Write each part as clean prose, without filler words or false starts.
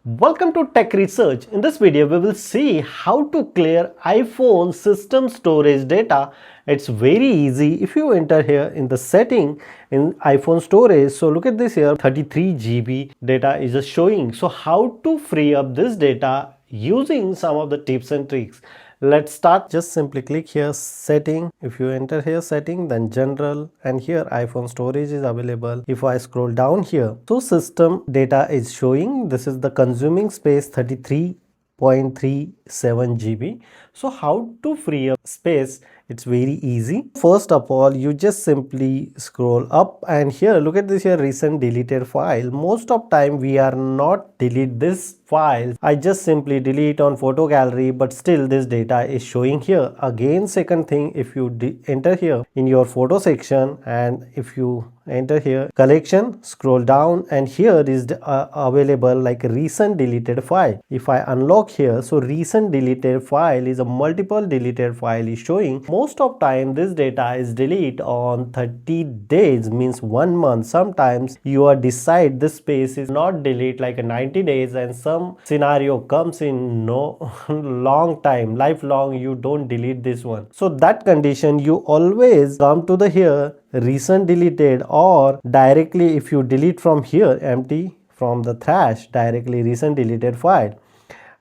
Welcome to Tech Research. In this video, we will see how to clear iPhone system storage data. It's very easy if you enter here in the setting in iPhone storage. So look at this here, 33 GB data is just showing. So how to free up this data using some of the tips and tricks. Let's start. Just simply click here setting. If you enter here setting, then general, and here iPhone storage is available. If I scroll down here, so system data is showing. This is the consuming space 33.37 GB. So how to free up space? It's very easy. First of all, you just simply scroll up, and here look at this here recent deleted file. Most of time we are not delete this file. I just simply delete on photo gallery, but still this data is showing here. Again, second thing, if you enter here in your photo section, and if you enter here collection, scroll down, and here is available like a recent deleted file. If I unlock here, so recent deleted file is a multiple deleted file is showing. Most of time this data is deleted on 30 days, means 1 month. Sometimes you are decide this space is not delete like a 90 days, and some scenario comes in no long time, lifelong, you don't delete this one. So that condition you always come to the here recent deleted, or directly if you delete from here empty from the trash, directly recent deleted file.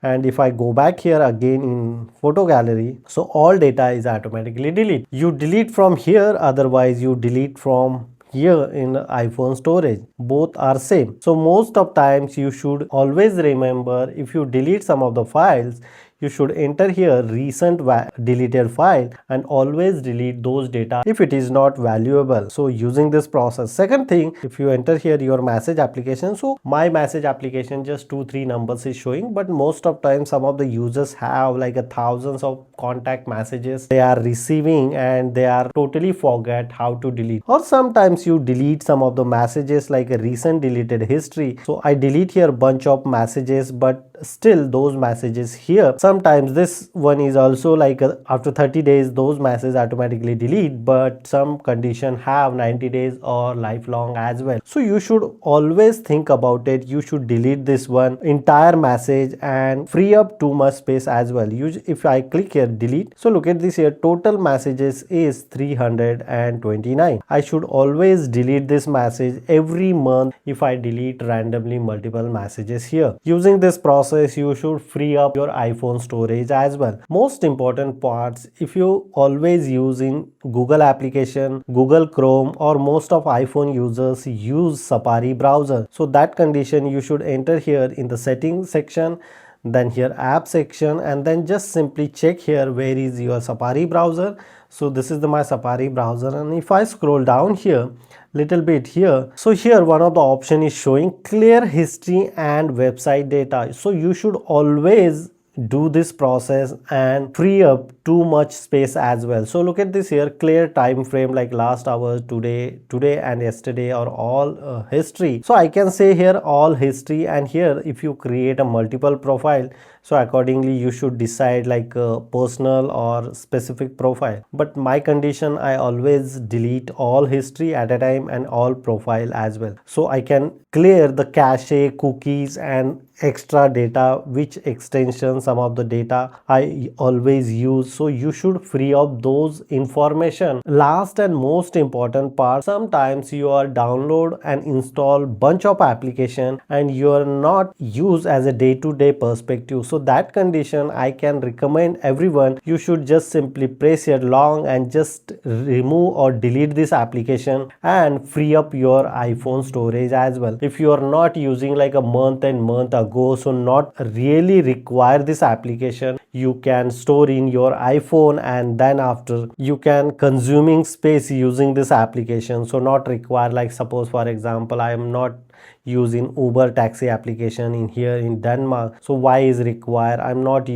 And if I go back here again in photo gallery, so all data is automatically delete. You delete from here, otherwise you delete from here in iPhone storage. Both are same. So most of times you should always remember, if you delete some of the files, you should enter here recent deleted file and always delete those data if it is not valuable. So using this process. Second thing, if you enter here your message application, so my message application just 2-3 numbers is showing, but most of time some of the users have like thousands of contact messages they are receiving, and they are totally forget how to delete. Or sometimes you delete some of the messages like a recent deleted history. So I delete here bunch of messages, but still those messages here, sometimes this one is also like after 30 days those messages automatically delete, but some condition have 90 days or lifelong as well. So you should always think about it. You should delete this one entire message and free up too much space as well. If I click here delete, so look at this here, total messages is 329. I should always delete this message every month. If I delete randomly multiple messages here, using this process you should free up your iPhone storage as well. Most important parts, if you always using Google application, Google Chrome, or most of iPhone users use Safari browser, so that condition you should enter here in the settings section, then here app section, and then just simply check here where is your Safari browser. So this is my Safari browser, and if I scroll down here little bit here, so here one of the option is showing clear history and website data. So you should always do this process and free up too much space as well. So look at this here, clear time frame like last hour, today and yesterday, or all history. So I can say here all history, and here if you create a multiple profile, so accordingly you should decide like a personal or specific profile. But my condition, I always delete all history at a time and all profile as well. So I can clear the cache, cookies, and extra data, which extension some of the data I always use. So you should free up those information. Last and most important part, sometimes you are download and install bunch of application and you are not use as a day-to-day perspective. So that condition I can recommend everyone, you should just simply press here long and just remove or delete this application and free up your iPhone storage as well. If you are not using like a month and month ago, so not really require this application, you can store in your iPhone, and then after you can consuming space using this application. So not require, like suppose for example I am not using Uber taxi application in here in Denmark, so why is required? I'm not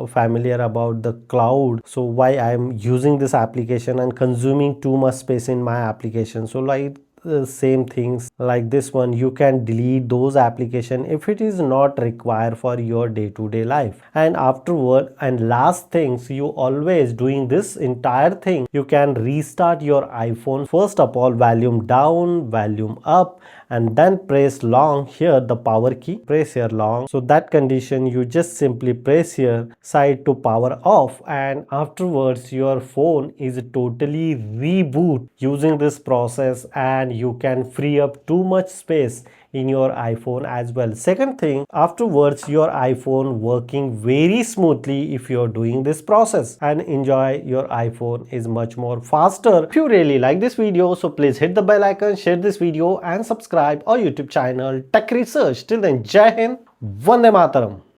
familiar about the cloud, so why I'm using this application and consuming too much space in my application. So like same things like this one, you can delete those application if it is not required for your day-to-day life. And afterward, and last things, you always doing this entire thing, you can restart your iPhone. First of all, volume down, volume up, and then press long here the power key, press here long. So that condition you just simply press here side to power off, and afterwards your phone is totally reboot using this process, and you can free up too much space in your iPhone as well. Second thing, afterwards your iPhone working very smoothly if you're doing this process, and enjoy your iPhone is much more faster. If you really like this video, so please hit the bell icon, share this video and subscribe our YouTube channel Tech Research. Till then, Jai Hind, Vande Mataram.